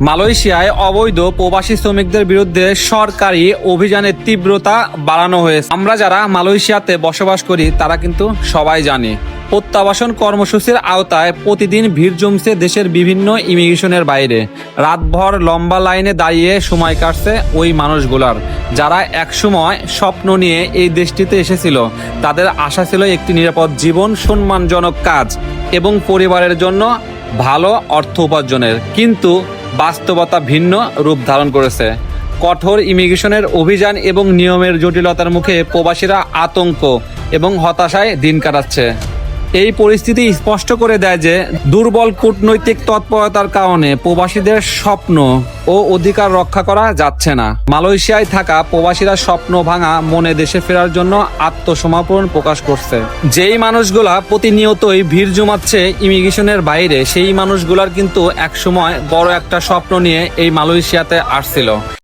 মালয়েশিয়ায় অবৈধ প্রবাসী শ্রমিকদের বিরুদ্ধে সরকারি অভিযানের তীব্রতা বাড়ানো হয়েছে। আমরা যারা মালয়েশিয়াতে বসবাস করি তারা কিন্তু সবাই জানি, প্রত্যাবাসন কর্মসূচির আওতায় প্রতিদিন ভিড় জমছে দেশের বিভিন্ন ইমিগ্রেশনের বাইরে। রাতভর লম্বা লাইনে দাঁড়িয়ে সময় কাটছে ওই মানুষগুলার, যারা একসময় স্বপ্ন নিয়ে এই দেশটিতে এসেছিল। তাদের আশা ছিল একটি নিরাপদ জীবন, সম্মানজনক কাজ এবং পরিবারের জন্য ভালো অর্থ উপার্জনের। কিন্তু বাস্তবতা ভিন্ন রূপ ধারণ করেছে। কঠোর ইমিগ্রেশনের অভিযান এবং নিয়মের জটিলতার মুখে প্রবাসীরা আতঙ্ক এবং হতাশায় দিন কাটাচ্ছে। এই পরিস্থিতি স্পষ্ট করে দেয় যে দুর্বল কূটনৈতিক তৎপরতার কারণে প্রবাসীদের স্বপ্ন ও অধিকার রক্ষা করা যাচ্ছে না। মালয়েশিয়ায় থাকা প্রবাসীরা স্বপ্ন ভাঙা মনে দেশে ফেরার জন্য আত্মসমর্পণ প্রকাশ করছে। যেই মানুষগুলা প্রতিনিয়তই ভিড় জমাচ্ছে ইমিগ্রেশনের বাইরে, সেই মানুষগুলার কিন্তু একসময় বড় একটা স্বপ্ন নিয়ে এই মালয়েশিয়াতে আসছিল।